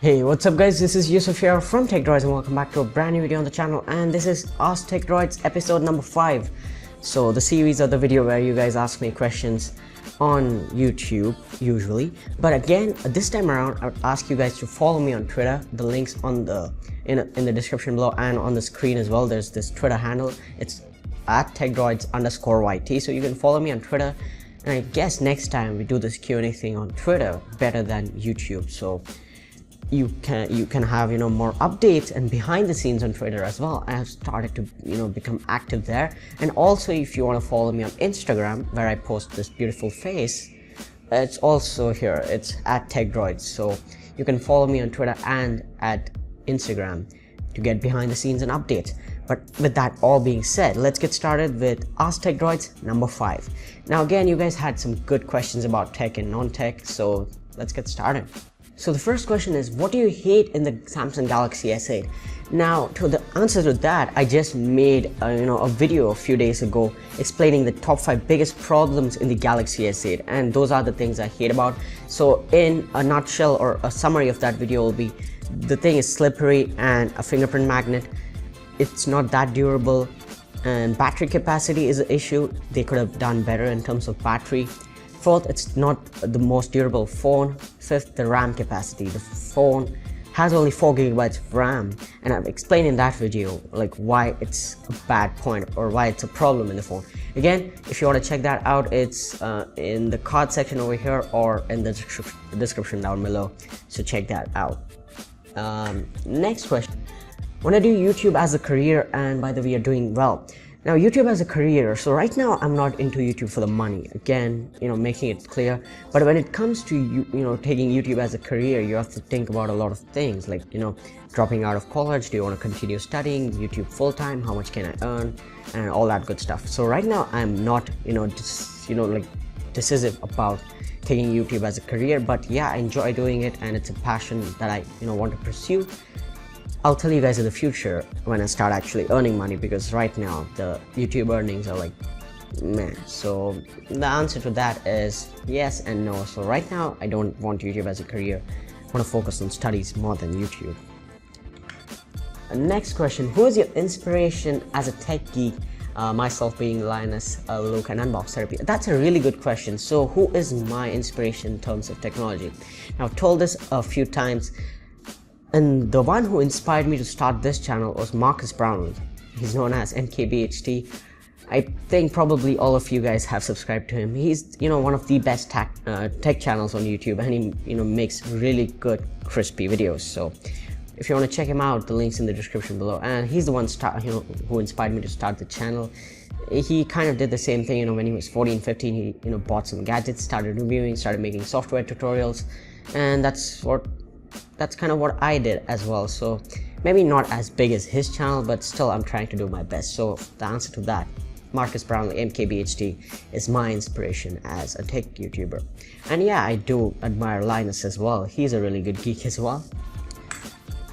Hey, what's up guys, this is Yusuf here from TECHDROIDS and welcome back to a brand new video on the channel, and this is AskTECHDROIDS episode number 5. So the series of the video where you guys ask me questions on YouTube usually, but again this time around I would ask you guys to follow me on Twitter. The links on the in the description below and on the screen as well. There's this Twitter handle, it's at TECHDROIDS_YT, so you can follow me on Twitter. And I guess next time we do this Q&A thing on Twitter better than YouTube, so you can have more updates and behind the scenes on Twitter as well. I have started to become active there. And also if you want to follow me on Instagram where I post this beautiful face, it's also here, it's at TECHDROIDS. So you can follow me on Twitter and at Instagram to get behind the scenes and updates. But with that all being said, let's get started with AskTECHDROIDS number 5. Now again, you guys had some good questions about tech and non-tech, so let's get started. So the first question is, what do you hate in the Samsung Galaxy S8? Now, to the answer to that, I just made a video a few days ago explaining the top 5 biggest problems in the Galaxy S8, and those are the things I hate about. So in a nutshell, or a summary of that video will be, the thing is slippery and a fingerprint magnet. It's not that durable, and battery capacity is an issue. They could have done better in terms of battery. Fourth, it's not the most durable phone. Fifth, the RAM capacity. The phone has only 4 GB of RAM, and I've explained in that video like why it's a bad point or why it's a problem in the phone. Again, if you want to check that out, it's in the card section over here or in the description down below, so check that out. Next question. When I do YouTube as a career, and by the way, you're doing well. Now, YouTube as a career, so right now I'm not into YouTube for the money. Again, making it clear. But when it comes to taking YouTube as a career, you have to think about a lot of things, like dropping out of college. Do you want to continue studying YouTube full time? How much can I earn? And all that good stuff. So right now I'm not decisive about taking YouTube as a career. But yeah, I enjoy doing it, and it's a passion that I want to pursue. I'll tell you guys in the future when I start actually earning money, because right now the YouTube earnings are like meh. So the answer to that is yes and no. So right now I don't want YouTube as a career. I want to focus on studies more than YouTube. Next question, who is your inspiration as a tech geek? Myself being Linus, Luke and Unbox Therapy. That's a really good question. So who is my inspiration in terms of technology? Now, I've told this a few times. And the one who inspired me to start this channel was Marcus Brownlee. He's known as MKBHD. I think probably all of you guys have subscribed to him. He's one of the best tech channels on YouTube, and he makes really good crispy videos. So if you want to check him out, the link's in the description below. And he's the one who inspired me to start the channel. He kind of did the same thing when he was 14, 15. He bought some gadgets, started reviewing, started making software tutorials, and that's kind of what I did as well. So maybe not as big as his channel, but still I'm trying to do my best. So the answer to that, Marcus Brownlee, MKBHD, is my inspiration as a tech YouTuber. And yeah, I do admire Linus as well. He's a really good geek as well.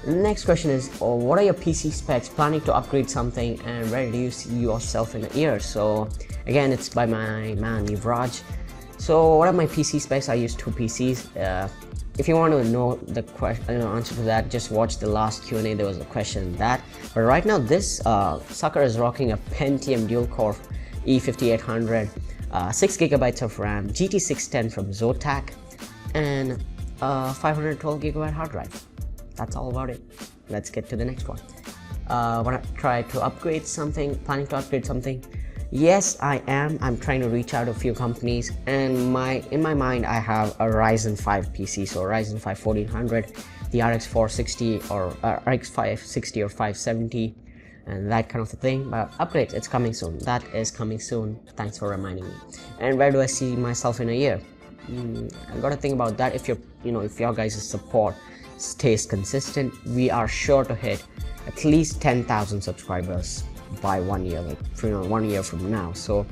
Next question is, what are your PC specs? Planning to upgrade something, and where do you see yourself in a year? So again, it's by my man Yuvraj. So what are my PC specs? I use 2 PCs. If you want to know the answer to that, just watch the last Q&A. There was a question in that. But right now, this sucker is rocking a Pentium dual-core E5800, 6 GB of RAM, GT610 from Zotac, and 512 GB hard drive. That's all about it. Let's get to the next one. Want to try to upgrade something? Planning to upgrade something? Yes, I am. I'm trying to reach out to a few companies, and in my mind I have a Ryzen 5 PC, so Ryzen 5 1400, the RX 460 or RX 560 or 570, and that kind of a thing. But upgrades, it's coming soon. That is coming soon. Thanks for reminding me. And where do I see myself in a year? I got to think about that. If if your guys' support stays consistent, we are sure to hit at least 10,000 subscribers by 1 year, 1 year from now. So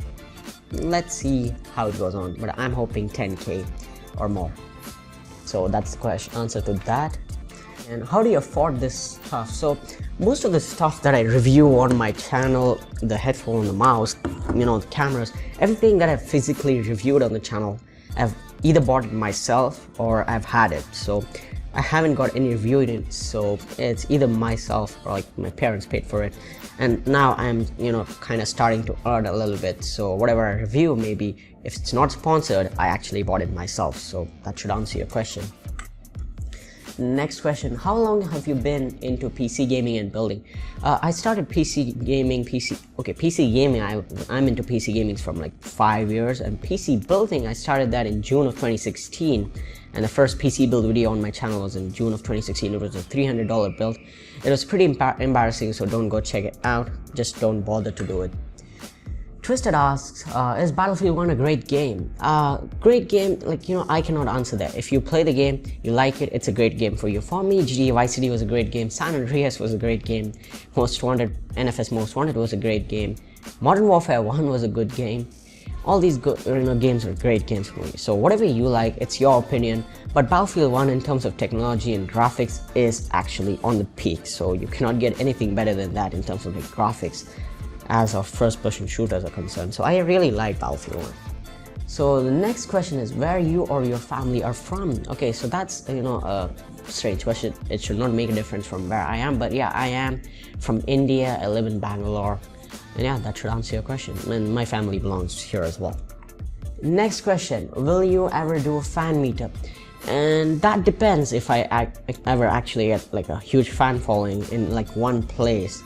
let's see how it goes on, but I'm hoping 10K or more. So that's the answer to that. And how do you afford this stuff? So most of the stuff that I review on my channel, the headphone, the mouse, the cameras, everything that I've physically reviewed on the channel, I've either bought it myself or I've had it. So I haven't got any review in it, so it's either myself or like my parents paid for it, and now I'm kind of starting to earn a little bit, so whatever I review, maybe if it's not sponsored, I actually bought it myself. So that should answer your question. Next question, how long have you been into PC gaming and building? I started PC gaming, I'm into PC gaming from like 5 years, and PC building, I started that in June of 2016, and the first PC build video on my channel was in June of 2016. It was a $300 build. It was pretty embarrassing, so don't go check it out, just don't bother to do it. Twisted asks, is Battlefield 1 a great game? Great game, I cannot answer that. If you play the game, you like it, it's a great game for you. For me, GTA Vice City was a great game, San Andreas was a great game, Most Wanted, NFS Most Wanted was a great game, Modern Warfare 1 was a good game. All these games are great games for me. So whatever you like, it's your opinion. But Battlefield 1 in terms of technology and graphics is actually on the peak. So you cannot get anything better than that in terms of the graphics as of first-person shooters are concerned. So I really like Battlefield 1. So the next question is where you or your family are from. Okay, so that's a strange question. It should not make a difference from where I am, but yeah, I am from India. I live in Bangalore, and yeah, that should answer your question. And my family belongs here as well. Next question, will you ever do a fan meetup? And that depends if I ever actually get like a huge fan following in like one place,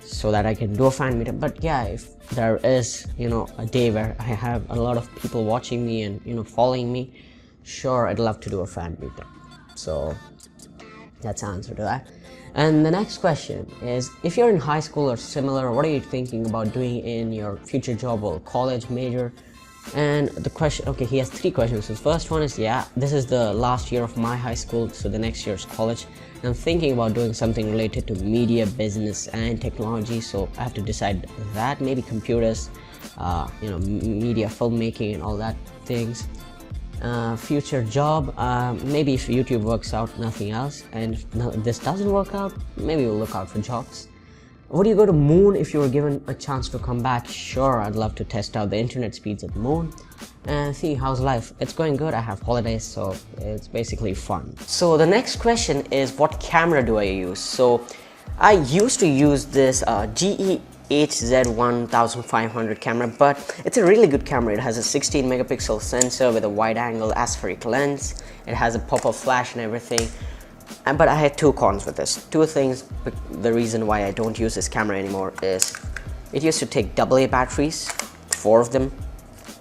so that I can do a fan meetup. But yeah, if there is a day where I have a lot of people watching me and following me, sure, I'd love to do a fan meetup. So that's the answer to that. And the next question is, if you're in high school or similar, what are you thinking about doing in your future job or college major? And the question, okay, he has 3 questions. So the first one is, yeah, this is the last year of my high school, so the next year is college. And I'm thinking about doing something related to media, business, and technology. So I have to decide that, maybe computers, media, filmmaking, and all that things. Future job, maybe if YouTube works out, nothing else. And if this doesn't work out, maybe we'll look out for jobs. Would you go to moon if you were given a chance to come back? Sure, I'd love to test out the internet speeds at the moon and see how's life. It's going good. I have holidays, so it's basically fun. So the next question is, what camera do I use? So I used to use this GE HZ1500 camera, but it's a really good camera. It has a 16 megapixel sensor with a wide angle aspheric lens. It has a pop-up flash and everything. But I had 2 cons with this. 2 things. The reason why I don't use this camera anymore is it used to take AA batteries, 4 of them,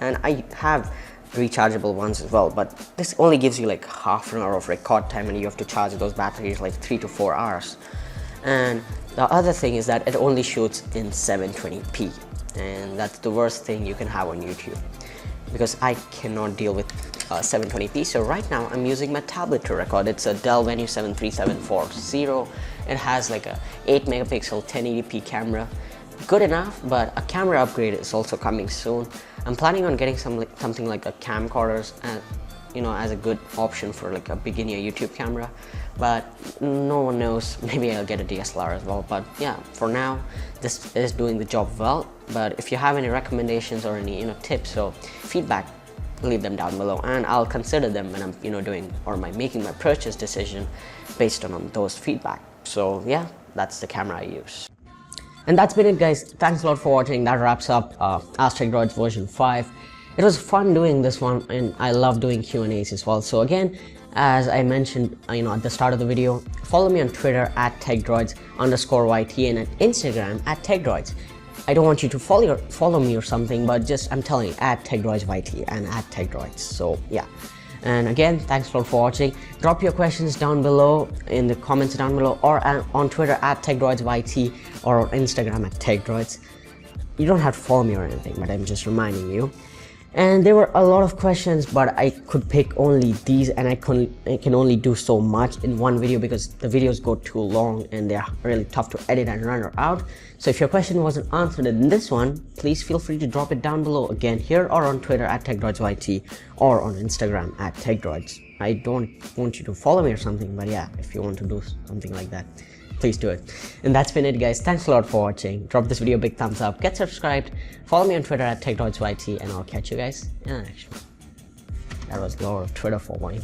and I have rechargeable ones as well, but this only gives you like half an hour of record time, and you have to charge those batteries like 3 to 4 hours. And the other thing is that it only shoots in 720p, and that's the worst thing you can have on YouTube, because I cannot deal with 720p. So right now I'm using my tablet to record. It's a Dell Venue 73740. It has like a 8 megapixel 1080p camera. Good enough, but a camera upgrade is also coming soon. I'm planning on getting something like a camcorders as a good option for like a beginner YouTube camera, but no one knows, maybe I'll get a DSLR as well. But yeah, for now this is doing the job well. But if you have any recommendations or any tips or feedback, leave them down below, and I'll consider them when I'm making my purchase decision based on those feedback. So yeah, that's the camera I use. And that's been it, guys. Thanks a lot for watching. That wraps up AskTECHDROIDS version 5. It was fun doing this one, and I love doing Q&As as well. So again, as I mentioned at the start of the video, follow me on Twitter at TechDroids_YT and at Instagram at TechDroids. I don't want you to follow me or something, but just I'm telling you, at TechDroids VT and at TechDroids. So yeah, and again, thanks a lot for watching. Drop your questions down below in the comments down below, or on Twitter at TechDroids VT or on Instagram at TechDroids. You don't have to follow me or anything, but I'm just reminding you. And there were a lot of questions, but I could pick only these, and I can only do so much in one video because the videos go too long and they're really tough to edit and render out. So if your question wasn't answered in this one, please feel free to drop it down below, again here or on Twitter at TechDroidsYT or on Instagram at TechDroids. I don't want you to follow me or something, but yeah, if you want to do something like that, please do it. And that's been it, guys. Thanks a lot for watching. Drop this video a big thumbs up, get subscribed, follow me on Twitter at TechDroidsYT, and I'll catch you guys in the next one. That was a lot of Twitter following.